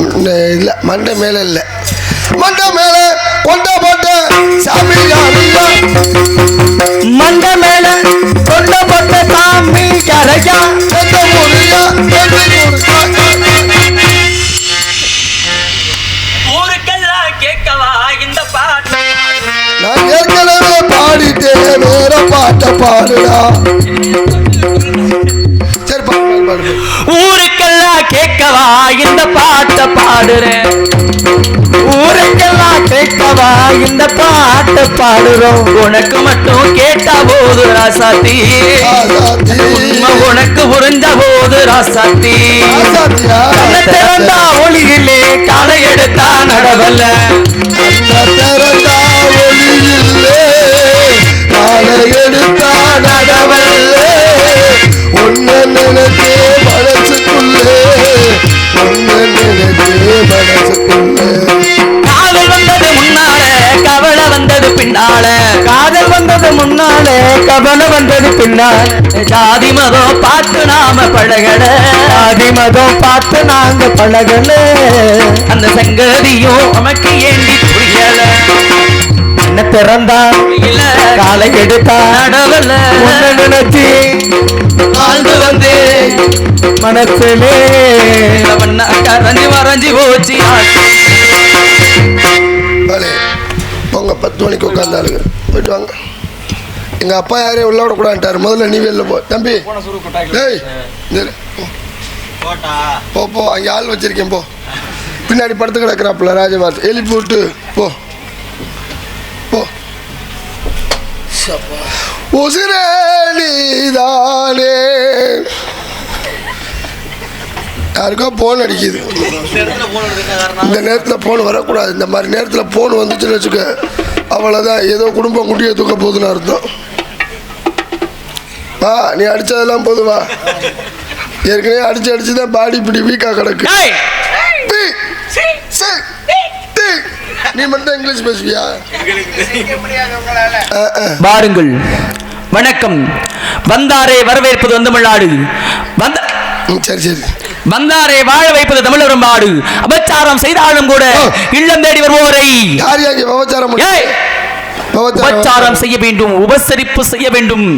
இல்லை மண்டை மேலே இல்லை, மண்டை மேலே கொண்ட போட்ட சாமி யாரையா, மண்டை மேலே கொண்ட போட்ட சாமி யாரையா, எந்த ஊரையா, ஊருக்கெல்லாம் கேட்கவா இந்த பாட்டு? நான் ஏற்கனவே பாடிட்டேன், வேற பாட்டை பாடுடா. சரி பாடு பாடு. ஊருக்கெல்லாம் கேட்கவா இந்த பாட்டை பாடுறேன், ஊருக்கெல்லாம் கேட்கவா இந்த பாட்டை பாடுறோம். உனக்கு மட்டும் கேட்ட போது ராசாத்தி, உனக்கு புரிஞ்ச போது ராசாத்தி, திறந்தா ஒளியிலே காலை எடுத்தா நடவல்ல, திறந்தா ஒளியிலே காலை எடுத்தா நடவல்ல, ஒன்ன நினைச்சே மனசுக்குள்ளே, ஒன்ன நினைச்சே மனசுக்குள்ளே. காதல் வந்தது முன்னால கவலை வந்தது பின்னால, காதல் வந்தது முன்னால கவலை வந்தது பின்னால, ஜாதி மதம் பார்த்து நாம பழகல, ஜாதி மதம் பார்த்து நாங்க பழகல, அந்த சங்கதியும் நமக்கு ஏந்தி புரியல. என்ன பிறந்தா காலை எடுத்தா நடவல, நினைச்சி வாழ்ந்து வந்து மனசுலே கரைஞ்சி வரைஞ்சி போச்சு. உங்க 10 மணிக்கு உட்காந்தாளுங்க, போயிட்டு வாங்க. எங்க அப்பா யாரையும் உள்ள விடக்கூடாதுட்டாரு, முதல்ல நீ வெளில போ தம்பி. டேய் போ போ, அங்கே ஆள் வச்சிருக்கேன், போ. பின்னாடி படுத்து கிடக்குறாப்புல ராஜபாத், எழுப்பி விட்டு போ போ. உசிரே நீதானே. யாருக்கோ போன் அடிக்குது, இந்த நேரத்தில் போன் வரக்கூடாது. இந்த மாதிரி நேரத்தில் போன் வந்துச்சுன்னு வச்சுக்க, அவ்வளோதான், ஏதோ குடும்பம் குட்டியை தூக்க போகுதுன்னு அர்த்தம். வா, நீ அடித்ததெல்லாம் போதுவா, ஏற்கனவே அடிச்சு தான் பாடி இப்படி வீக்காக கிடக்கு. நீ மட்டும் இங்கிலீஷ் பேசுவியா? பாருங்கள், வணக்கம். வந்தாரே வரவேற்பது வந்தமிழ்நாடு, சரி சரி, வந்தாரே வாழ வைப்பது தமிழரும் பாடு. அபச்சாரம் செய்தாலும் கூட இல்லம் தேடி வருவோரை உபச்சாரம் செய்ய வேண்டும், உபசரிப்பு செய்ய வேண்டும்.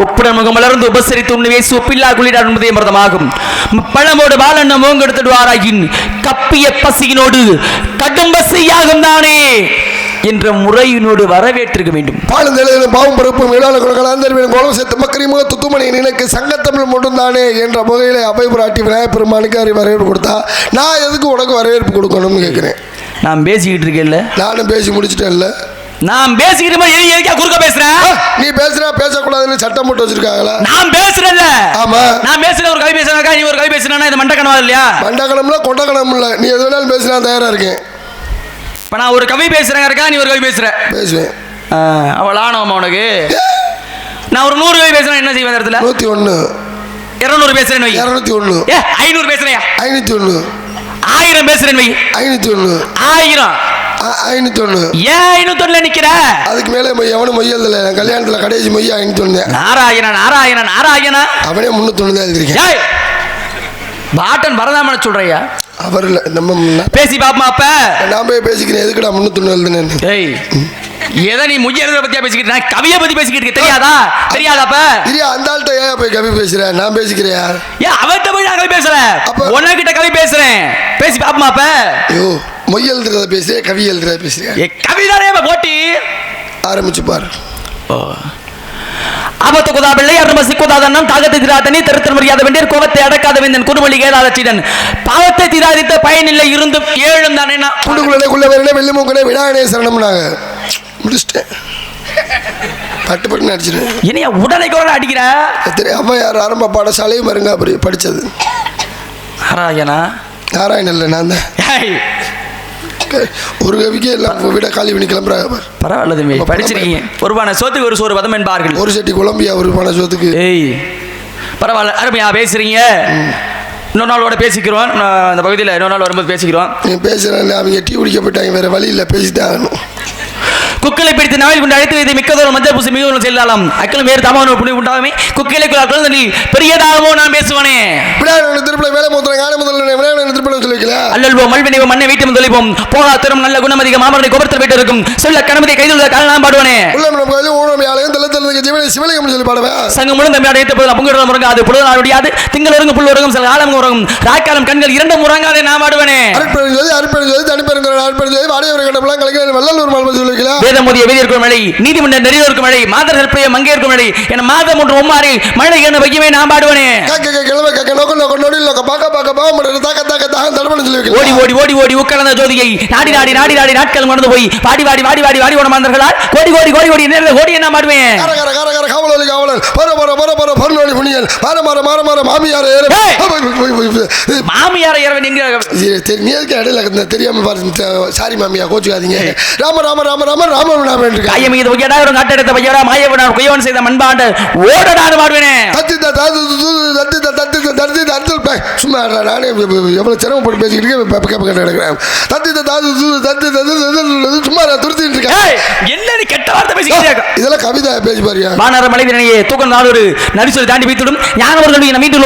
ஒப்புடன் முகமலர்ந்து உபசரித்து உண்மையை சுப்பில்லா குளிரார் என்பதே மருதமாகும். பழமோடு பாலண்ண மோங்கெடுத்துடுவாராயின் கப்பிய பசியினோடு கடும் பசியாகும் தானே என்ற முறையினோடு வரவேற்றிருக்க வேண்டும். பாவம் பருப்பும் துத்துமணி எனக்கு சங்கத்தமிழ் மட்டும் தானே என்ற முகையிலே அபயபுராட்டி விநாயகப் பெருமானுக்கு அறி வரவேற்பு கொடுத்தா, நான் எதுக்கு உனக்கு வரவேற்பு கொடுக்கணும்னு கேட்கிறேன். நான் பேசிக்கிட்டு இருக்கேன்ல, நானும் பேசி முடிச்சுட்டேன்ல. நான் பேசிக்கிற மாதிரி குறுக்க பேசுறேன். நீ பேசுற பேசக்கூடாதுன்னு சட்டம் போட்டு வச்சிருக்காங்களா? நான் பேசுறேன்ல. ஆமா, நான் பேசுற ஒரு கவி பேசுறா, நீ ஒரு கவி பேசுனா இது மண்டக்கணம் இல்லையா? மண்டக்கணம்ல கொண்டக்கணம் இல்ல, நீ எது வேணாலும் பேசினா தயாரா இருக்கேன். இப்ப நான் ஒரு கவி பேசுறேன் இருக்கா, நீ ஒரு கவி பேசுற? பேசுவேன். அவள் ஆனவமா உனக்கு? நான் ஒரு 100 கவி பேசுறேன், என்ன செய்வேன் இடத்துல? 101. 200 பேசுறேன் வை. 201. 500 பேசுறேன். 501. 1000 பேசுறேன் வை. 501. 1000. 501. ஏன் 501ல நிக்கிற? அதுக்கு மேலே எவனும் மொய்யல்ல, கல்யாணத்துல கடைசி மொய்யா 501. நாராயணா நாராயணா நாராயணா, அவனே 301 தான் எழுதிருக்கேன். பாட்டன் பரதாமன சொல்றியா? அவர் இல்ல, நம்ம பேசி பாப்பமா. அப்ப நான் போய் பேசிக்கிறேன், எதுக்குடா 301 எழுதுனேன்னு. ஏய், ஏதோ நீ முய்ய எழுதுற பத்தியா பேசிக்கிட்டு, நான் கவியை பத்தி பேசிக்கிட்டு இருக்க, தெரியாதா? தெரியாதாப்ப? இல்லையா, அந்த ஆள்கிட்ட ஏன் போய் கவி பேசுறேன்? நான் பேசிக்கிறேன். ஏன் அவர்கிட்ட போய் நான் கவி பேசுறேன்? உனக்கிட்ட கவி பேசுறேன், பேசி பாப்பமா. அப்ப ஐயோ, மொய் எழுதுறத பேசுறேன், கவி எழுதுறத பேசுறேன். கவிதானே போட்டி ஆரம்பிச்சு பாரு. ஆபத்து குதாபிள்ளை அரும சிக்குதாதன்னம் தாகத்தை திராதனி திருத்தல் மரியாத வேண்டிய கோபத்தை அடக்காத வேந்தன் குடுமொழி கேதாதச்சிடன் பாவத்தை திராதித்த பயனில்லை இருந்து ஏழும் தானே குடுக்குள்ளே வரல வெள்ளி மூக்கனே விநாயகனே சரணம்னாங்க. முடிச்சிட்டேன், பட்டு பட்டு அடிச்சிட்டேன். இனியா உடனே கூட அடிக்கிற அப்ப யார் ஆரம்ப பாடசாலையும் மருங்க அப்படி படிச்சது. நாராயணா நாராயணன் இல்லை, நான் தான். ஒரு கவிக்கே எல்லாம் விட காலி பண்ணி கிளம்புறாங்க. பரவாயில்ல தம்பி, படிச்சிருக்கீங்க. ஒருவான சோத்துக்கு ஒரு சோறு பதம் என்பார்கள். ஒரு செட்டி குழம்பியா ஒருவான சோத்துக்கு. ஏய் பரவாயில்ல, அருமையா பேசுறீங்க. இன்னொரு நாளோட பேசிக்கிறோம், அந்த பகுதியில் இன்னொரு நாள் வரும்போது பேசிக்கிறோம். பேசுகிறேன், அவங்க டீ குடிக்க போயிட்டாங்க, வேறு வழி இல்லை, பேசித்தான் ஆகணும். குக்களை பிடித்து நாவில் கொண்டு அழைத்து வைத்து மிக்கதோறும் மஞ்சள் பூசி மிகவும் செல்லாலாம் அக்களும் வேறு தமானோ புனி உண்டாகுமே குக்கிலைக்குள்ள குழந்தை பெரியதாகவோ நான் பேசுவானே திருப்பி வேலை முதல்ல காண முதல்ல திருப்பி சொல்லிக்கல அல்லல்வோ மல்வினைவோ மண்ணை வீட்டு முதலிப்போம் போகா தரும் நல்ல குணமதிக மாமரனை கோபத்தில் வீட்டு இருக்கும் சொல்ல கணமதி கைதுள்ள கால நான் பாடுவானே சொல்லி பாடுவேன் சங்கம் முழு தம்பி அடைத்த போது புங்கடம் உறங்காது புழுது நாடுடியாது திங்கள் ஒருங்கும் புல் ஒருங்கும் சில காலம் உறங்கும் ராக்காலம் கண்கள் இரண்டும் உறங்காதே நான் பாடுவானே வேதமுதிய வேதியிருக்கும் மழை நீதிமன்ற நெறியோருக்கும் மழை மாதர் கற்பைய மங்கையர்க்கும் மழை என மாதம் ஒன்று ஒம்மாறி மழை என்ன வைக்கவே நான் பாடுவானே ஓடி ஓடி ஓடி ஓடி உட்கலந்த ஜோதியை நாடி நாடி நாடி நாடி நாட்கள் மறந்து போய் பாடி வாடி வாடி வாடி வாடி மாந்தர்களால் கோடி கோடி கோடி கோடி நேரில் கோடி என்ன பாடுவேன் மாமியார் தெரியாம சாரி மாமியா கோச்சுக்காதீங்க ராம ராம ராம ராம ராம ராம கையம் இது ஒரு காட்டெடுத்த பையரா மாயவனார் குயவன் செய்த மண்பாண்ட ஓடடாது பாடுவேனே சும்மா நானே எவ்வளவு சிரமப்பட்டு பேசிக்கிட்டு கிடக்கிறேன் சும்மா துருத்திட்டு இருக்கேன் என்ன கெட்ட வார்த்தை பேசிக்கிட்டு இதெல்லாம் கவிதை பேசி பாரியா மாநகர மலைவினையே தூக்கம் நாளொரு நரிசொலி தாண்டி வைத்திடும் ஞானவர்களுடைய மீண்டும்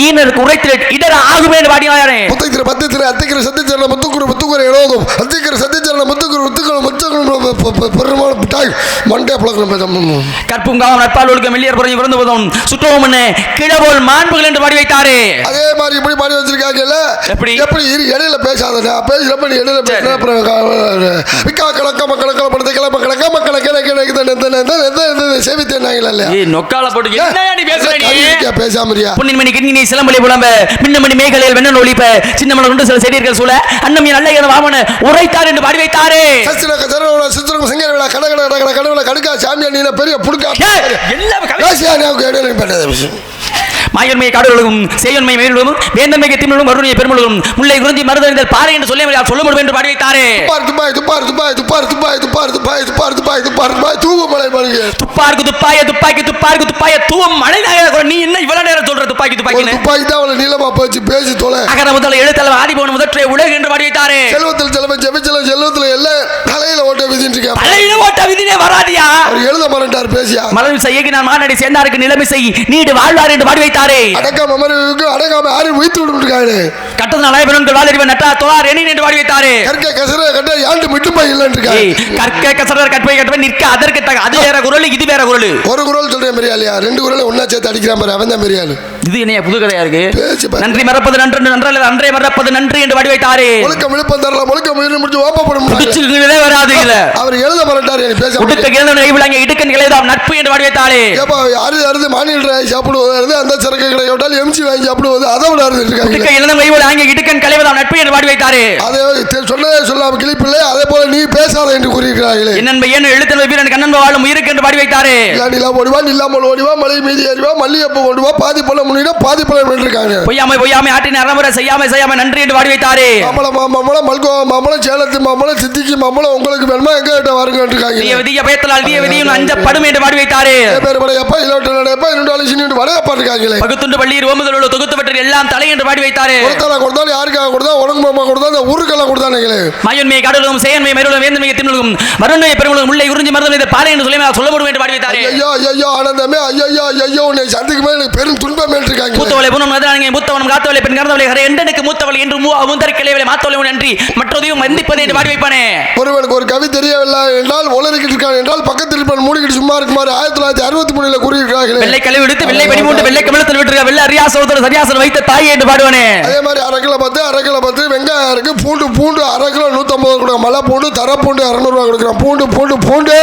ஈனருக்கு உரைத்திட இடர ஆகுமே பாடினாரே முத்தத்திர பத்திர அத்திக்கிற சத்திச்சரண முத்துக்குரு முத்துக்குறை எழுதும் அத்திக்கிற சத்திச்சரண முத்துக்குரு முத்துக்கள் முத்துக்கள் பெருமாள் பிட்டாய் மண்டே பழக்கம் கற்பும் காவம் நட்பால் ஒழுக்க மெல்லியர் குறைஞ்சி பிறந்து போதும் சுற்றவும் கிழவோல் மாண்புகள் என்று பாடி வைத்தாரே அதே மாதிரி இப்படி பாடி வச்சிருக்காங்கல்ல எப்படி எப்படி இடையில பேசாதடா பேசுறப்ப நீ இடையில பேசுற அப்புறம் விக்கா கலக்க மக்களக்க படத்தை கிளம்ப கலக்க மக்களக்க சேவித்தாங்களா நொக்கால போட்டு என்னையா நீ பேசுற நீ பேசாமரியா புண்ணின்மணி கிண்ணினை சிலம்பலி புலம்ப மின்னமணி மேகலையில் வெண்ணன் ஒளிப்ப சின்னமலை கொண்டு சில செடியர்கள் சூழ அன்னமிய நல்ல என வாமன உரைத்தார் என்று பாடி வைத்தாரே சசிரக சரவண சித்திரக சிங்கர் விழா கடகட கடவுள கடுக்கா சாமியா நீ பெரிய புடுக்கா எல்லாம் பேசியா நான் இடையில பேசாத மாயன்மை காடுகளும் செய்யன்மை மேலும் வேந்தன்மைக்கு திமிழும் வருணிய பெருமளும் முல்லை குறிஞ்சி மருதறிந்தல் பாறை என்று சொல்ல முடியும் என்று பாடி வைத்தாரே துப்பார் துப்பார் துப்பார் துப்பார் துப்பார் துப்பார் துப்பார் துப்பார் துப்பார் துப்பார் துப்பார் தூவம் மழை பாருங்க துப்பாருக்கு துப்பாய துப்பாக்கி துப்பாருக்கு துப்பாய தூவம் மழை நீ என்ன இவ்வளவு நேரம் சொல்ற துப்பாக்கி துப்பாக்கி துப்பாக்கி தான் அவளை நீளமா போச்சு பேசி தொலை அகர முதல் எழுத்தல ஆதி போன முதற்றை உலகு என்று பாடி வைத்தாரே செல்வத்தில் செல்வம் செவிச்சலம் செல்வத்தில் எல்லாம் தலையில ஓட்ட விதின்னு இருக்கேன் தலையில ஓட்ட விதினே வராதியா அவர் எழுத மறந்தார் பேசியா மலர் செய்ய நான் மாநாடி சேர்ந்தாருக்கு நிலைமை செய் நீடு வாழ்வார் என்று பாடி வைத்தாரே அடக்காம அமர்வுக்கு அடக்காம யாரும் வைத்து விட்டுருக்காரு கட்டது நலாயபெருங்கள் வாழறிவ நட்டா தொழார் எண்ணி என்று பாடி வைத்தாரே கற்க கசர கட்ட யாண்டு மிட்டுமா இல்லன்னு இருக்காரு கற்க கசரர் கற்பை கட்டவை நிற்க அதற்கு தக அது வேற குரல் இது வேற குரல் ஒரு குரல் சொல்றேன் பெரியாலியா ரெண்டு குரலை ஒன்னா சேர்த்து அடிக்கிறான் பாரு அவன் தான் பெரியாளு இது என்ன புது கதையா இருக்கு நன்றி மறப்பது நன்று நன்றல்ல அன்றே மறப்பது நன்றி என்று பாடி வைத்தாரே முழுக்க விழுப்பம் தரலாம் முழுக்க முயற்சி முடிச்சு ஓப்பப்படும் வராது இல்ல அவர் எழுத மறட்டாரு பேச உடுக்க கேள்வி கைவிளாங்க இடுக்கன் கிளைதாம் நட்பு என்று பாடி வைத்தாரே ஏப்பா அறுது அறுது மாநில சாப்பிடுவது அந்த சரக்கு கடை விட்டால் எம்சி வாங்கி சாப்பிடுவது அதை விட இருக்காங்க இளம் கைவிளாங்க இடுக்கன் களைவதாம் நட்பு என்று பாடி வைத்தாரே அதை சொன்னதே சொல்லாம கிளிப்பில்லை அதே போல நீ பேசாத என்று கூறியிருக்கிறார்களே என்னன் பையன் எழுத்தன் வீரன் கண்ணன் வாழும் உயிருக்கு என்று பாடி வைத்தாரே ஓடிவா இல்லாமல் ஓடிவா மலை மீதி அறிவா மல்லியப்ப ஓடுவா பாதி போல முன்னிட பாதி போல இருக்காங்க பொய்யாமை பொய்யாமை ஆட்டின் அறமுறை செய்யாமை செய்யாம நன்றி என்று பாடி வைத்தாரே மாம்பழம் மாம்பழம் மல்கோ மாம்பழம் சேலத்து மாம்பழம் சித்திக்கு மாம்பழம் உங்களுக்கு வேணுமா எங்க கிட்ட வருங்க இருக்காங்க விதிய பயத்தலால் தீய விதியும் அஞ்சப்படும் என்று பாடி வைத்தாரே பேர் படையப்பா இலவட்ட நடையப்பா இரண்டு அலிசினி வடையப்பா இருக்காங்களே பகுத்துண்டு பள்ளியில் ஓமுதலோடு தொகுத்துப்பட்டு எல்லாம் தலை என்று பாடி வைத்தாரே கொடுத்தாலும் யாருக்காக கொடுத்தா உடம்பு மாமா கொடுத்தா அந்த ஊருக்கெல்லாம் கொடுத்தானுங்களே மாயன்மை காடுகளும் செயன்மை மேலும் வேந்தன்மை திமிழும் வருண்மை பெருமளும் முல்லை உறிஞ்சி மருதம் பாலை என்று சொல்ல முடியும் என்று பாடி வைத்தாரே ஐயோ ஐயோ ஆனந்தமே ஐயோ ஐயோ உன்னை சந்திக்குமே எனக்கு பெரும் துன்பமே இருக்காங்க மூத்தவளை புனம் மதுராங்க மூத்தவனும் காத்தவளை பெண் கறந்தவளை ஹரே எண்டனுக்கு மூத்தவளை என்று முந்தர் கிளைவளை மாத்தவளை நன்றி மற்றதையும் வந்திப்பதை என்று பாடி வைப்பானே ஒருவனுக்கு ஒரு கவி தெரியவில்லை என்றால் உலகிட்டு இருக்கான் என்றால் பக்கத்தில் இருப்பான் மூடிக்கிட்டு சும்மா இருக்குமாறு 1963 கூறியிருக்கிறார்கள் வெள்ளை கழிவு எடுத்து வெள்ளை படிமூண்டு வெள்ளை கமிழத்தில் விட்டு வெள்ளை அரியாசோதர சரியாசன் வைத்த தாயை என்று பாடுவானே அதே மாதிரி அரை கிலோ 10 வெங்காயம் இருக்கு பூண்டு அரை கிலோ 150 கொடுக்கும் மலை பூண்டு தர பூண்டு 200 ரூபாய் கொடுக்குறான் பூண்டு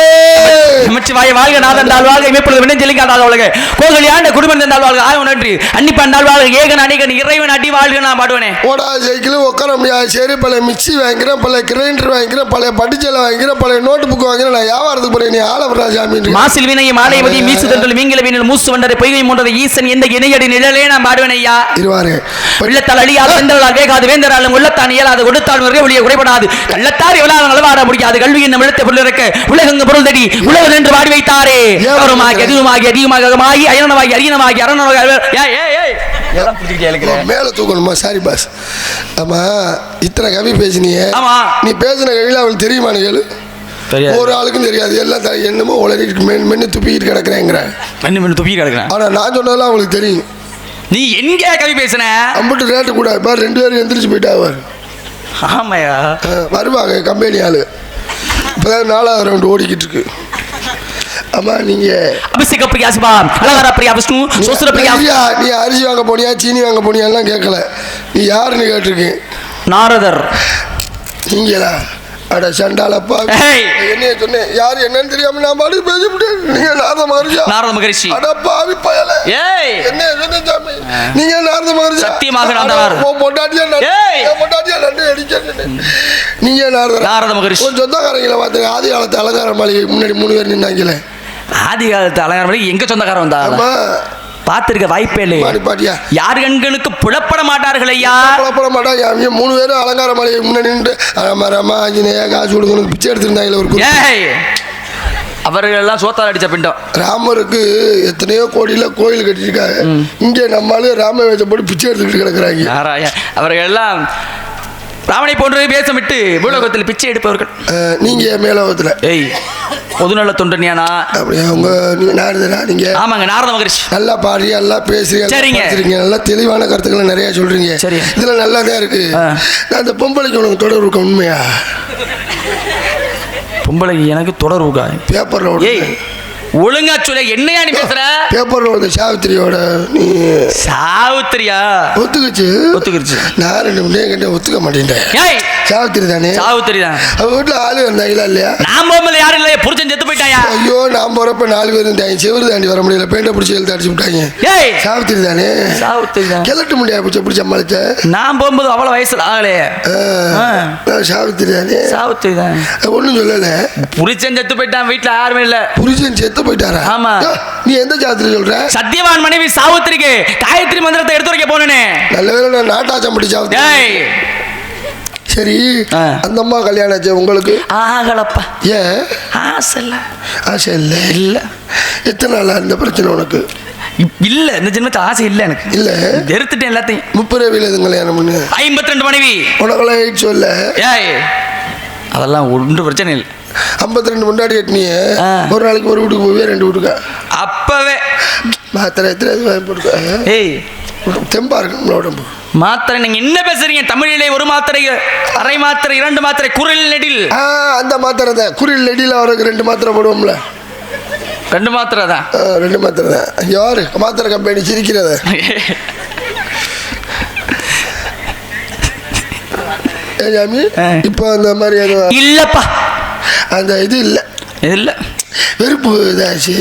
நமச்சிவாய வாழ்க நாதன் தாழ் வாழ்க இமைப்பொழுது வினைஞ்சலிக்காத வாழ்க கோகலி ஆண்ட குடும்பம் தந்தால் வாழ்க ஆயம் நன்றி அன்னிப்பான் தாழ் வாழ்க ஏகன் அணிகன் இறைவன் அடி வாழ்க நான் பாடுவேனே ஓடா சைக்கிள் உட்கார முடியாது சரி பழைய மிக்சி வாங்கிறேன் பழைய கிரைண்டர் வாங்கிறேன் பழைய படிச்சலை வாங்கிறேன் பழைய நோட்டு புக் வாங்கிறேன் நான் வியாபாரத்துக்கு போறேன் நீ ஆலவராஜாமி மாசில் வினையை மாலைவதி மீசு தண்டல் மீங்கல வீணில் மூசு வண்டரை பொய்கை மூன்றது ஈசன் எந்த இணையடி நிழலே நான் பாடுவேன் ஐயா இருவாரு உள்ளத்தால் அழியாது வெந்தரால் வேகாது வேந்தராலும் உள்ளத்தான் இயலாது கொடுத்தால் நிறைய ஒளிய குறைபடாது கள்ளத்தார் எவ்வளவு அளவாட முடியாது கல்வி என்ன விழுத்த பொருளிறக்க உலகங்க பொருள் தடி உலகம் என்று பாடி வைத்தாரே அவருமாகி அதிகமாகி அயனமாகி அரியனமாகி மேல தூக்கணுமா சாரி பாஸ் ஆமா இத்தனை கவி பேசினியே நீ பேசின கவியில அவளுக்கு தெரியுமா கேளு தெரியாது. ஒரு ஆளுக்கும் தெரியாது. எல்லாம் என்னமோ உளறிட்டு மென்னு துப்பிக்கிட்டு கிடக்குறேங்கிற. மென்னு துப்பி கிடக்குறேன். ஆனால் நான் சொன்னதெல்லாம் அவங்களுக்கு தெரியும். நீ எங்கே கவி பேசுன? அம்பிட்டு ரேட்டு கூட இப்போ 2 பேரும் எந்திரிச்சு போயிட்டாவர். ஆமாயா, வருவாங்க கம்பெனி ஆளு. இப்போ 4வது ரவுண்டு ஓடிக்கிட்டு இருக்கு. ஆமா, நீங்க அபிஷேக பிரியா சிவா, அலங்கார பிரியா விஷ்ணு, சோசுர பிரியா. நீ அரிசி வாங்க போனியா சீனி வாங்க போனியாலாம் கேட்கல. நீ யாருன்னு கேட்டிருக்கேன். நாரதர். நீங்களா? அட சண்டாலப்பா, என்ன சொன்னேன்? யாரு என்னன்னு தெரியாம நான் பாட்டு பேசிவிட்டேன். நீங்க நாரத மகரிஷி. நாரத மகரிஷி. அட பாவி பயல. ஏய், என்ன சொன்னேன் சாமி? நீங்க நாரத மகரிஷி. சத்தியமாக நான் தான். பொண்டாட்டியா நண்டு அடிச்சேன். நீங்க நாரத மகரிஷி. கொஞ்சம் சொந்தக்காரங்களை பார்த்தீங்க. ஆதி காலத்து அலங்கார மாளிகை முன்னாடி 3 பேர் நின்னாங்களே. ஆதி காலத்து அலங்கார மாளிகை எங்க சொந்தக்காரன் வந்தா? பார்த்திருக்க வாய்ப்பே இல்லையா? யார் கண்களுக்கு புலப்பட மாட்டார்கள் ஐயா. புலப்பட மாட்டாங்க. 3 பேரும் அலங்கார மாளிகை முன்னாடி நின்று ரமா ஆஞ்சநேயா காசு கொடுக்கணும் பிச்சை எடுத்திருந்தாங்களே ஒரு. அவர்கள் எல்லாம் சோத்தால் அடிச்ச பிண்டம். ராமருக்கு எத்தனையோ கோடியில கோயில் கட்டிருக்காங்க. இங்கே நம்மளால ராம வேஷம் போட்டு பிச்சை எடுத்துக்கிட்டு கிடக்குறாங்க. அவர்கள் எல்லாம் ராவணை போன்று வேஷமிட்டு பூலோகத்தில் பிச்சை எடுப்பவர்கள். நீங்க மேலோகத்துல பொதுநல தொண்டனியானா? அப்படியே உங்க நாரதரா நீங்க? ஆமாங்க, நாரத மகரிஷி. நல்லா பாடுறீங்க, நல்லா பேசுறீங்க, சரிங்க, நல்லா தெளிவான கருத்துக்களை நிறைய சொல்றீங்க. சரி, இதுல நல்லாதான் இருக்கு. அந்த பொம்பளைக்கு உனக்கு தொடர்பு இருக்க உண்மையா? பொம்பளைக்கு எனக்கு தொடர்புக்கா? பேப்பர்ல ஒழுங்கா சொல்ல. என்னையா நீ பேசுற? பேப்பர்ல சாவித்திரியோட. நீ சாவித்திரியா? ஒத்துக்கிச்சு. நான் 2 மணியை கண்ட ஒத்துக்க மாட்டேன். சாவித்திரி தானே? சாவித்திரி தான். அவ வீட்டுல ஆளு வந்தாங்களா இல்லையா? நான் போகும்போது யாரும் இல்லையா? புரிச்சன் செத்து போயிட்டாயா? ஐயோ, நான் போறப்ப 4 பேர் இருந்தாங்க. செவரு தாண்டி வர முடியல. பெயிண்ட பிடிச்சி எழுத்து அடிச்சு விட்டாங்க. சாவித்திரி தானே? சாவித்திரி தான். கிளட்டு முடியா பிடிச்ச பிடிச்ச சமாளிச்ச. நான் போகும்போது அவ்வளவு வயசுல ஆகலையே. சாவித்திரி தானே? சாவித்திரி தான். ஒண்ணும் சொல்லல. புரிச்சன் செத்து போயிட்டான். வீட்டுல யாருமே இல்ல. புரிச்சன் செத்து போயிட்டாரா? ஆமா. நீ எந்த சாவித்திரி சொல்ற? சத்தியவான் மனைவி சாவித்திரிக்கு காயத்ரி மந்திரத்தை எடுத்து வைக்க போனேனே. நல்ல வேலை நான் நாட்டாச்சம் படி சாவித்திரி. சரி, அந்த அம்மா கல்யாணம் ஆச்சு உங்களுக்கு? ஆகலப்பா. ஏன்? ஆசை இல்ல. இல்ல. எத்தனை நாளா இந்த பிரச்சனை உனக்கு? இல்ல, இந்த ஜென்மத்து ஆசை இல்ல எனக்கு. இல்ல, வெறுத்துட்டேன் எல்லாத்தையும். 30 வயது கல்யாணம் பண்ணு. 52 மனைவி உனக்கெல்லாம் சொல்ல. அதெல்லாம் ஒன்றும் பிரச்சனை இல்லை. 52 முன்னாடி கட்டினிய. ஒரு நாளைக்கு ஒரு வீட்டுக்கு போவே 2 வீட்டுக்கா? அப்பவே மாத்திரை எத்தனை போட்டுக்க. தெம்பா இருக்கு உடம்பு. மாத்திரை நீங்க என்ன பேசுறீங்க? தமிழிலே 1 மாத்திரை, அரை மாத்திரை, 2 மாத்திரை, குரில் நெடில். அந்த மாத்திரை தான். குரில் நெடில் அவருக்கு 2 மாத்திரை போடுவோம்ல. 2 மாத்திரை தான். 2 மாத்திரை தான். யாரு மாத்திரை கம்பெனி சிரிக்கிறத? ஜாமி இப்போ அந்த மாதிரி இல்லப்பா. அந்த இது இல்லை. இல்லை, வெறுப்பு இதாச்சு.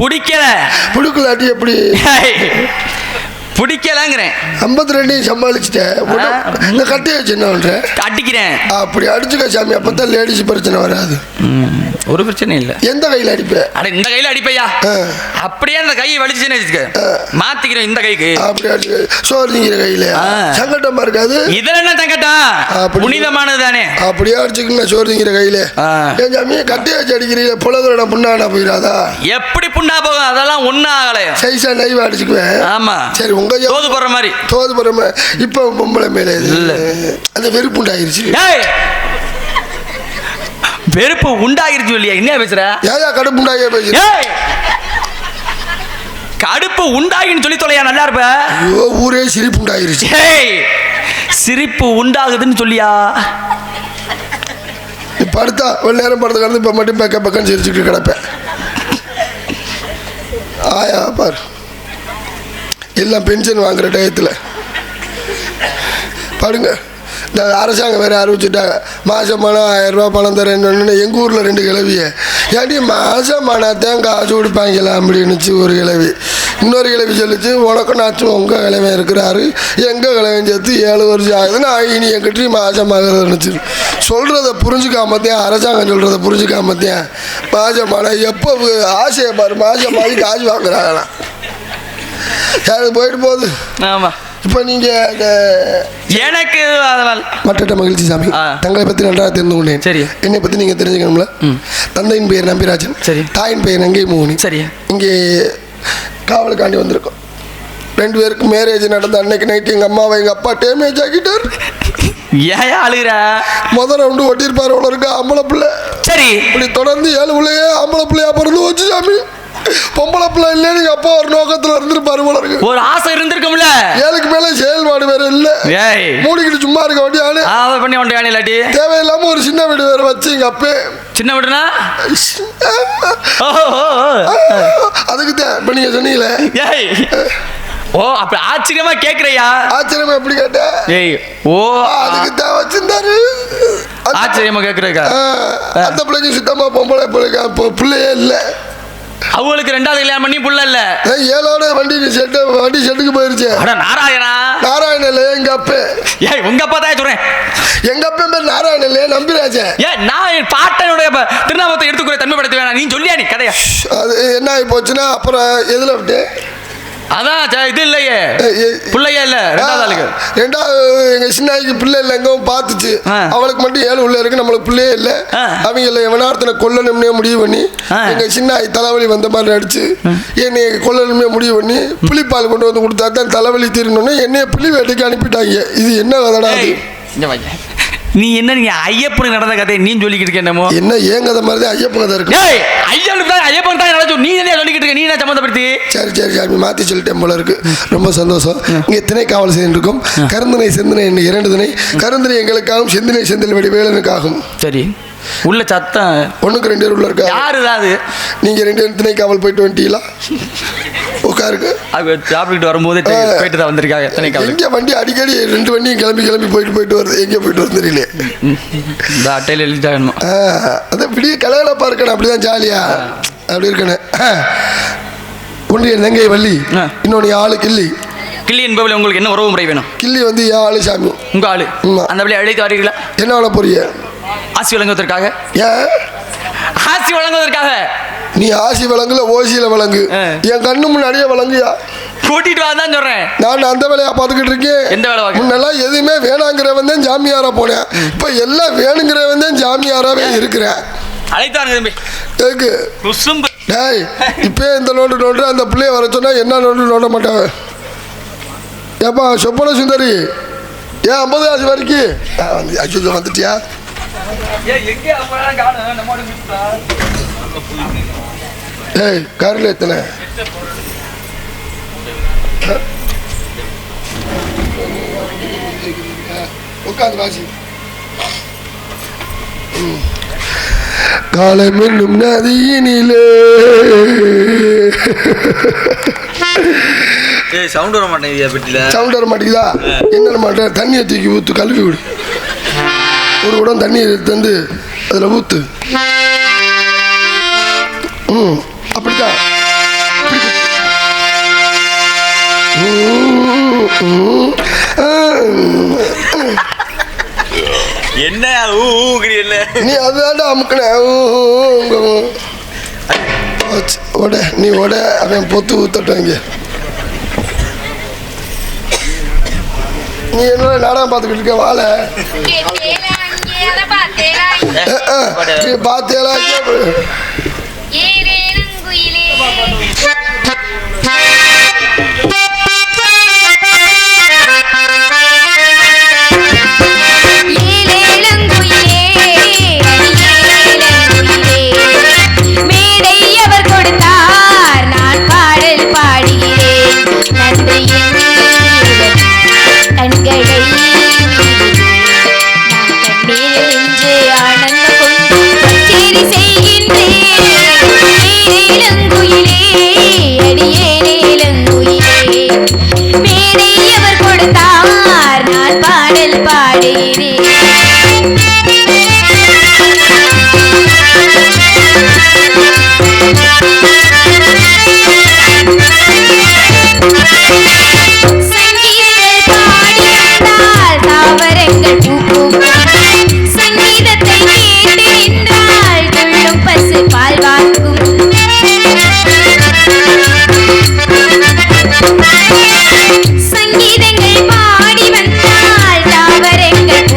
பிடிக்கலாட்டி எப்படி? பிடிக்கலங்கிறேன். 52 சமாளிச்சுட்டேன். இந்த கட்டையை வச்சு என்ன பண்ற? அடிக்கிறேன். அப்படி அடிச்சுக்க சாமி. அப்பதான் லேடிஸ் பிரச்சனை வராது. ஒரு பிரச்சனை இல்லை. எந்த கையில் அடிப்ப? இந்த கையில் அடிப்பையா? அப்படியே அந்த கையை வலிச்சுன்னு மாத்திக்கிறேன். இந்த கைக்கு அப்படி அடிச்சு சோறுங்கிற கையில சங்கட்டமா இருக்காது. இதுல என்ன சங்கட்டம்? புனிதமானது தானே. அப்படியே அடிச்சுக்குங்க சோறுங்கிற கையில. ஏன் சாமி கட்டையை வச்சு அடிக்கிறீங்க? புலகரோட புண்ணாடா போயிடாதா? எப்படி புண்ணா போகும்? அதெல்லாம் ஒன்னும் ஆகலையா? சைஸா நைவா அடிச்சுக்குவேன். ஆமா. சரி, தோது போற மாதிரி. இப்ப பொம்பளை மேல அந்த வெறுப்பு உண்டாயிருச்சு. வெறுப்பு உண்டாயிருச்சு இல்லையா? என்ன பேசுற? ஏயா கடுப்பு உண்டாகிய பேசுற? கடுப்பு உண்டாகின்னு சொல்லி தொலையா நல்லா இருப்ப. ஐயோ, ஊரே சிரிப்பு உண்டாயிருச்சு. சிரிப்பு உண்டாகுதுன்னு சொல்லியா? படுத்தா ஒரு நேரம் படுத்த கிடந்து இப்ப மட்டும் பக்கம் சிரிச்சுட்டு கிடப்பேன். ஆயா பாரு, எல்லாம் பென்ஷன் வாங்குற டயத்தில் பாருங்க. இந்த அரசாங்கம் வேறு அறிவிச்சுட்டாங்க, மாதமான 1000 ரூபா பணம் தரேன்னு. எங்கள் ஊரில் 2 கிழவிய ஏன்டி மாதமானாத்தான் காசு கொடுப்பாங்கலாம் அப்படின்னுச்சு ஒரு கிழவி. இன்னொரு கிழவி சொல்லிச்சு, உனக்கும் நாச்சும் உங்கள் கிழவன் இருக்கிறாரு, எங்கள் கிழவன் சேர்த்து 7 வருஷம் ஆகுதுன்னு இனி எங்கிட்ட மாதமாகிறதுனுச்சு. சொல்கிறத புரிஞ்சுக்காமத்தேன், அரசாங்கம் சொல்கிறத புரிஞ்சுக்காமத்தேன் மாதமான எப்போ ஆசையை பாரு, மாதமாகி காசு வாங்குறாங்களாம். அது போயிட்டு போகுது. ஆமாம். இப்போ நீங்கள் எனக்கு மற்ற மகிழ்ச்சி சாமி. தங்களை பற்றி நன்றாக தெரிந்து கொண்டேன். சரி. என்னை பற்றி நீங்கள் தெரிஞ்சுக்கணும்ல. தந்தையின் பெயர் நம்பிராஜன். சரி. தாயின் பெயர் நங்கை மோகினி. சரி. இங்கே காவலுக்காண்டி வந்திருக்கோம். 2 பேருக்கு மேரேஜ் நடந்த அன்னைக்கு நைட்டு எங்கள் அம்மாவை எங்கள் அப்பா டேமேஜ் ஆக்கிட்டார். ஏன் அழுகிற? முதல் ரவுண்டு ஒட்டியிருப்பார் அவ்வளோ இருக்கு ஆம்பளை பிள்ளை. சரி. இப்படி தொடர்ந்து 7 பிள்ளையே ஆம்பளை பிள்ளையா பிறந்து வச்சு சாமி. பொம்பளை பிள்ளை இல்ல நீங்க அப்பா ஒரு நோக்கத்துல இருந்துருப்பாரு போல இருக்கு. ஒரு ஆசை இருந்திருக்கும்ல. 7க்கு மேல செயல்பாடு வேற இல்ல. மூடிக்கிட்டு சும்மா இருக்க வேண்டியானு பண்ணி கொண்டு இல்லாட்டி தேவையில்லாம ஒரு சின்ன வீடு வேற வச்சு எங்க அப்பே. சின்ன வீடுனா அதுக்கு தான் இப்ப நீங்க சொன்னீங்களே. ஓ அப்ப ஆச்சரியமா கேக்குறியா? ஆச்சரியமா எப்படி கேட்ட? ஓ அதுக்கு தான் வச்சிருந்தாரு. ஆச்சரியமா கேக்குறீங்க. அந்த பிள்ளைக்கு சுத்தமா பொம்பளை பிள்ளைங்க பிள்ளையே இல்ல. அவங்களுக்கு 2வது கல்யாணம் பண்ணி புள்ள இல்ல. 7ஓட வண்டி ஷெட்டுக்கு போயிருச்சு. நாராயணா? நாராயண இல்ல எங்க அப்பா. உங்க அப்பா தான் சொல்றேன். எங்க அப்பா பேர் நாராயண இல்ல நம்பிராஜ. நான் என் பாட்டனுடைய திருநாமத்தை எடுத்துக்கிற தன்மைப்படுத்த வேணாம். நீ சொல்லியா நீ கதையா? அது என்ன ஆகி போச்சுன்னா அப்புறம் எதுல விட்டு அதான் இது இல்லையே பிள்ளையே இல்ல. 2வது எங்க சின்னாய்க்கு பிள்ளை இல்லை எங்கவும் பார்த்துச்சு. அவளுக்கு மட்டும் 7 உள்ள இருக்கு, நம்மளுக்கு பிள்ளையே இல்லை. அவங்க எவனார்த்தனை கொல்லணும்னே முடிவு பண்ணி எங்க சின்னாய் தலைவலி வந்த மாதிரி நடிச்சு என்னைய கொல்லணும்னே முடிவு பண்ணி புளிப்பால் கொண்டு வந்து கொடுத்தா தான் தலைவலி தீரணும்னு என்னைய புளி வேட்டைக்கு அனுப்பிட்டாங்க. இது என்ன கதடா? நீ என்ன நீங்க ஐயப்பனுக்கு நடந்த கதை நீ சொல்லிக்கிட்டு இருக்க? என்னமோ என்ன ஏன் கதை மாதிரி ஐயப்பன் கதை இருக்கு. ஐயப்பன் தான் நடந்து நீ என்ன சொல்லிக்கிட்டு இருக்க? நீ என்ன சம்மந்தப்படுத்தி? சரி மாற்றி சொல்லிட்டேன் போல இருக்கு. ரொம்ப சந்தோஷம். இங்கே திணை காவல் செய்திருக்கும். கருந்தினை செந்தினை என்ன 2 திணை. கருந்தினை எங்களுக்காகவும் செந்தினை செந்தில் வெடி வேலனுக்காகும். சரி உள்ள சத்தம் 1க்கு 2 பேர் உள்ள இருக்கா? யாரு அது? நீங்க 2 திணை காவல் போயிட்டு வந்துட்டீங்களா? உட்காருக்கு சாப்பிட்டு வரும்போது போயிட்டு தான் வந்திருக்காங்க. எத்தனை காவல் இங்கே வண்டி அடிக்கடி 2 வண்டியும் கிளம்பி போயிட்டு வருது. எங்கே போயிட்டு வந்து தெரியல. இந்த அட்டையில் எழுதிட்டாங்க. அதான் இப்படியே கலகலப்பா இருக்கணும். அப்படிதான் ஜாலியா அப்படி இருக்கணும். ஒன்று என் தங்கை வள்ளி, இன்னொன்று ஆளு கிள்ளி. கிள்ளி என்பவளை உங்களுக்கு என்ன உறவு முறை வேணும்? கிள்ளி வந்து என் ஆளு சாமி. உங்க ஆளு அந்த வழியை அழைத்து வரீங்களா? என்ன வள போறிய? ஆசி வழங்குவதற்காக. ஏன் ஆசி வழங்குவதற்காக? நீ ஆசி வழங்குல ஓசியில வழங்கு. என் கண்ணு முன்னாடியே வழங்குயா. கூட்டிட்டு வாதான் சொல்றேன். நான் அந்த வேலையா பார்த்துக்கிட்டு இருக்கேன். எந்த வேலை? முன்னெல்லாம் எதுவுமே வேணாங்கிறவன் தான் ஜாமியாரா போனேன். இப்போ எல்லாம் வேணுங்கிறவன் தான் ஜாமியாராவே இருக்கிறேன். அழைத்தாங்க தம்பி. கேக்கு டேய் இப்போ இந்த நோண்டு அந்த பிள்ளைய வர சொன்னா என்ன நோண்ட மாட்டாங்க. ஏப்பா சொப்பன சுந்தரி ஏன் 50 காசு வரைக்கும் அச்சோ வந்துட்டியா? ஏய் காரில் எத்தனை உட்காந்து வாசி. காலம் என்னும் நதியினிலே சவுண்ட் வர மாட்டேங்குது. சவுண்ட் வர மாட்டேங்குதா? என்ன மாட்டேன் தண்ணியை தூக்கி ஊற்று, கழுவி விடு. ஒரு குடம் தண்ணியை தந்து அதில் ஊற்று. அப்படித்தான். என்ன நீ அதுதான்டா அமுக்கின. நீ ஓட அவன் பொத்து ஊத்தட்டாங்க. நீ என்ன நாடகம் பார்த்துக்கிட்டு இருக்க? வாழை பார்த்தேலா? சங்கீதங்கள் பாடி வந்தால் தாவரங்கள்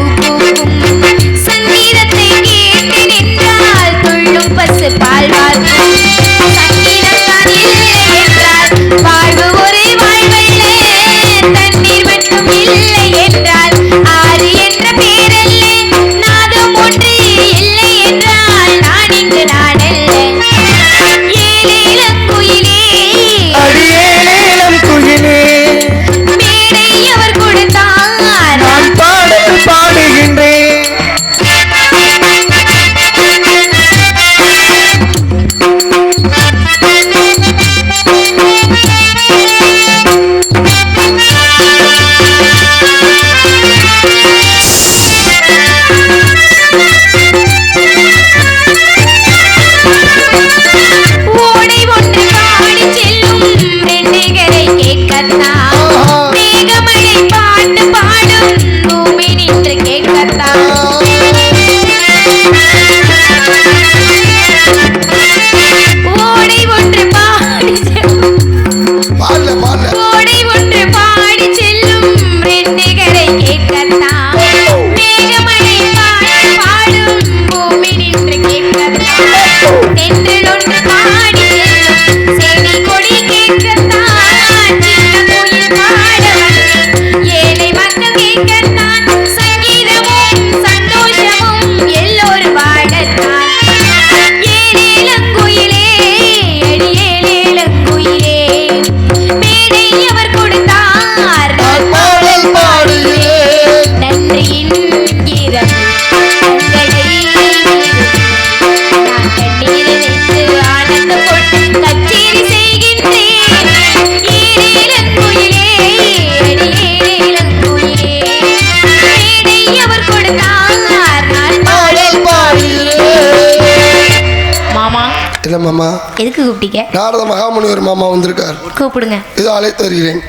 இல்லை மாமா. எதுக்கு கூப்பிட்டீங்க? நாரத மகாமுனிவர் மாமா வந்திருக்கார். கூப்பிடுங்க. இதோ அழைத்து வருகிறேன்.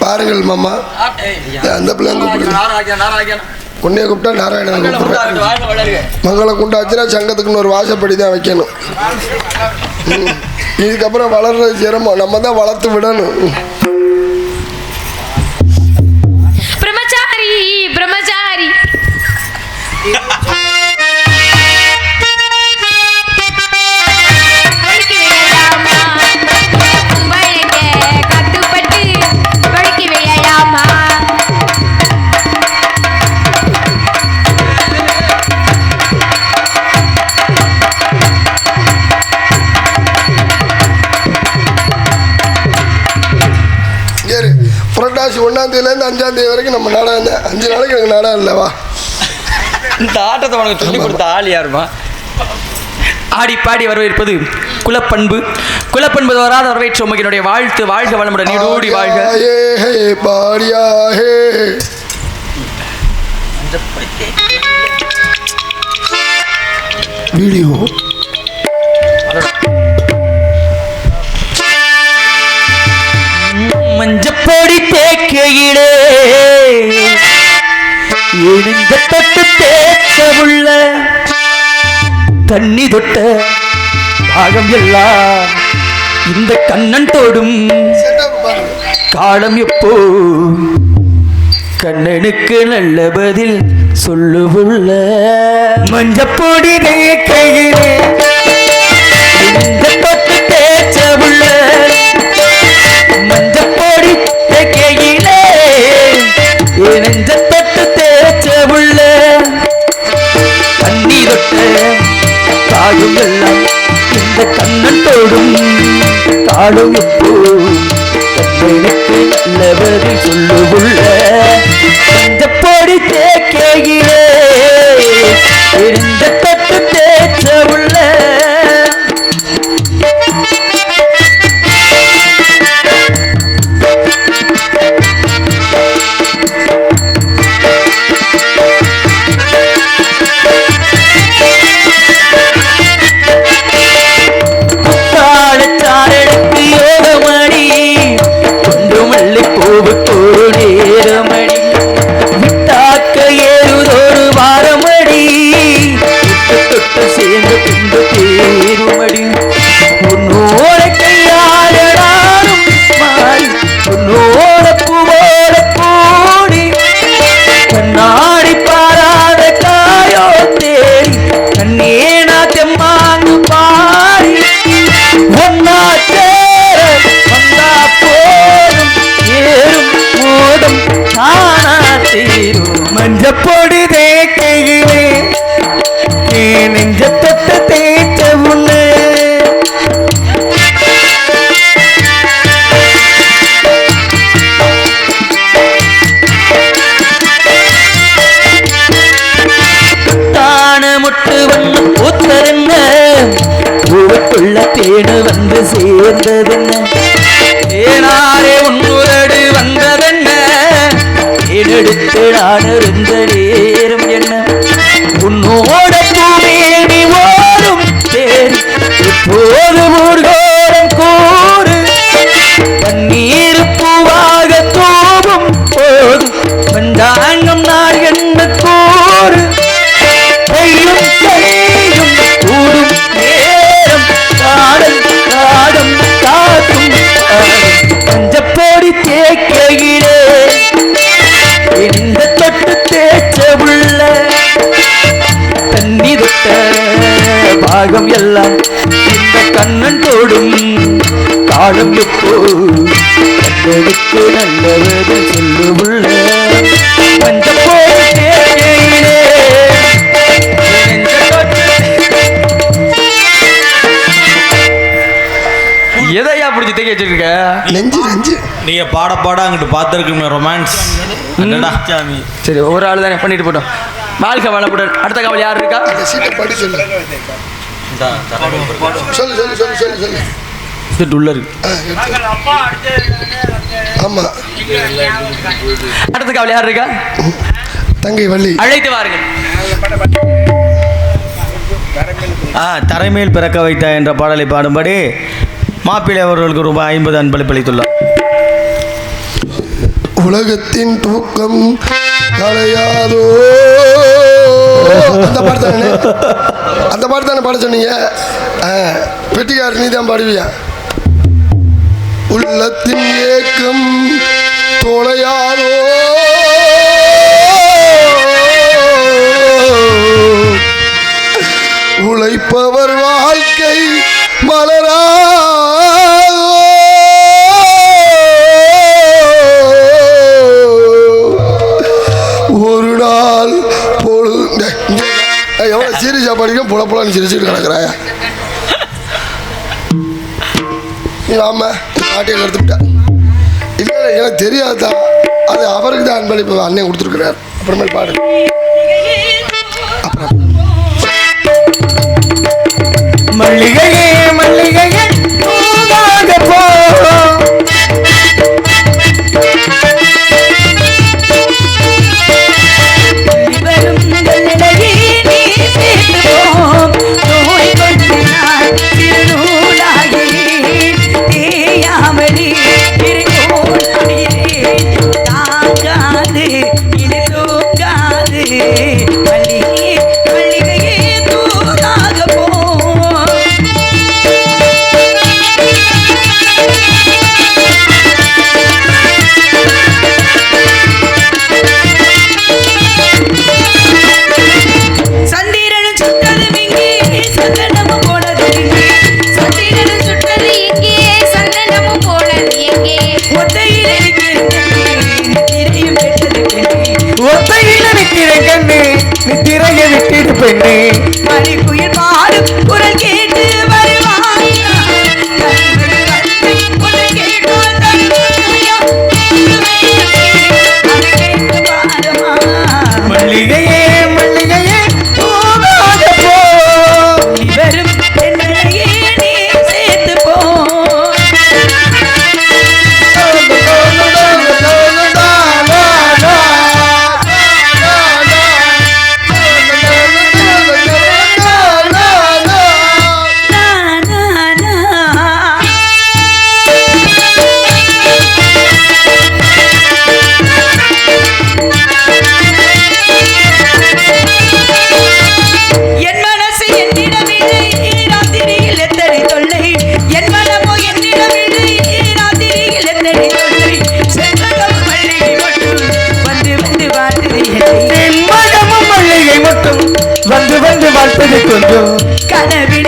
பாருங்கள் மாமா, அந்த பிள்ளை கூப்பிடுங்க. உன்னைய கூப்பிட்டா நாராயணன் கூப்பிடுறேன். மங்களம் குண்டாச்சுன்னா சங்கத்துக்குன்னு ஒரு வாசப்படி தான் வைக்கணும். இதுக்கப்புறம் வளர்றது சிரமம், நம்ம தான் வளர்த்து விடணும். பிரம்மச்சாரி பிரம்மச்சாரி புரட்டாசி 1ஆம் தேதியிலேருந்து 5ஆம் தேதி வரைக்கும் நம்ம நாடகம் தான். 5 நாளைக்கு எனக்கு நாடகம் இல்லைவா? இந்த ஆட்டத்தை உனக்கு சொல்லி கொடுத்த ஆள் யாருமா? ஆடி பாடி வரவேற்பது குலப்பண்பு. குலப்பண்பு வராத வரவேற்று உமகினுடைய வாழ்த்து. வாழ்க வளமுடன், நீடோடி வாழ்க. வீடியோ மஞ்சப்பொடி தேக்கையிலே எழுந்த தொட்டு தேக்க உள்ள தண்ணி தொட்ட பாகம் எல்லாம் இந்த கண்ணன் தோடும் காலம் எப்போ கண்ணனுக்கு நல்ல பதில் சொல்லுவுள்ள. மஞ்சப்பொடி தேக்கையிலே எழுந்த தொட்டு தேக்க உள்ள மஞ்சப்பொடி தேக்கையிலே நெஞ்ச தொட்டு தேய்ச்ச உள்ள தண்ணி தொட்ட தாயும் எல்லாம் இந்த கண்ணன் தோடும் காடும் எப்போ கண்ணனுக்கு நல்லவரை சொல்லுவுள்ள. மஞ்சப்பொடி தேக்கையிலே நெஞ்ச தொட்டு தேய்ச்ச உள்ள நேரமடி விட்டாக்க ஏறுதொரு வாரமடி தொட்டு சேர்ந்து பின்பு தேருமடி உன்னோட கையாளனாலும் மாறி உன்னோட பூவோட கூடி கண்ணாடி பாராத காயோ தேடி கண்ணே நான் தெம்மாங்கு பாடி ஒன்னா சேர வந்தா போதும் ஏறும் மோதம் தானா தீரும். மஞ்சப்பொடி தேக்கையிலே நெஞ்ச தொட்ட தேய்ச்ச உள்ள தான முட்டு வந்து பூத்ததென்ன பூவுக்குள்ள தேனு வந்து சேர்ந்ததென்ன தேனாரே உன்னுரடு வந்ததென்ன தேனெடுத்து நான் இருந்த நேரம் என்ன உன்னோட பூமேனி ஓடும் தேர் இப்போது ஊர்கோரம் கூறு பன்னீர் பூவாக தூவும் போது பஞ்சாங்கம் நாள் என்ன கூறு கையும் கையும் கூடும் நேரம் காடல் காடம் காக்கும் மஞ்சப்பொடி தேக்கையிலே இந்த தொட்டு தேய்ச்ச உள்ள தண்ணி தொட்ட பாகம் எல்லாம் இந்த கண்ணன் தோடும் காலம் எப்போ கண்ணனுக்கு நல்லவது சொல்லுவுள்ள. மஞ்சப்பொடி தேக்கையிலே எதையா பிடிச்சி தேக்க வச்சிருக்க? நெஞ்சு நெஞ்சு நீங்க பாட பாட அங்கிட்டு பார்த்துருக்கீங்க ரொமான்ஸ். சரி, ஒரு ஆள் தானே பண்ணிட்டு போட்டோம். வாழ்க வளமுடன். அடுத்த காவல் யார் இருக்கா? சீட்டை படி சொல்லு. சொல்லு சொல்லு சொல்லு சொல்லு சொல்லு. சீட்டு உள்ள இருக்கு. ஆமா. அடுத்த காவல் யார் இருக்கா? தங்கை வள்ளி. அழைத்து வாருங்கள். தரைமேல் பிறக்க வைத்த என்ற பாடலை பாடும்படி மாப்பிள்ளை அவர்களுக்கு ரூபாய் 50 அன்பளிப்பளித்துள்ளார். உலகத்தின் தூக்கம் கலையாதோ. அந்த பாட்டு தானே பாட சொன்னீங்க. பெட்டிக்கார நீ தான் பாடுவியா? உள்ளத்தின் ஏக்கம் தொலையாதோ, உழைப்பவர் வாழ்க்கை மலரா. ஒரு நாள் பொழுது எவ்வளோ சீரியஸாக படிக்கும் புலப்புலான்னு சிரிச்சுட்டு கிடக்குறாயா நீ ஆமா பாட்டியை கருத்துட்டா. இல்லை எனக்கு தெரியாதுதான், அது அவருக்கு தான் அன்பளிப்பு அண்ணன் கொடுத்துருக்குறாரு. அப்புறமேல் பாடு. மல்லிகையே மல்லிகையே போ பெண்ணே மணிக்குயில் பாடும் குரல் கேட்டு வருவாயா? மல்லிகையே மல்லிகையே போகாத போ, வரும் என்னையே நீ சேர்த்து போ. வந்து வந்து வாழ்ப்பது கொஞ்சம் கனவில்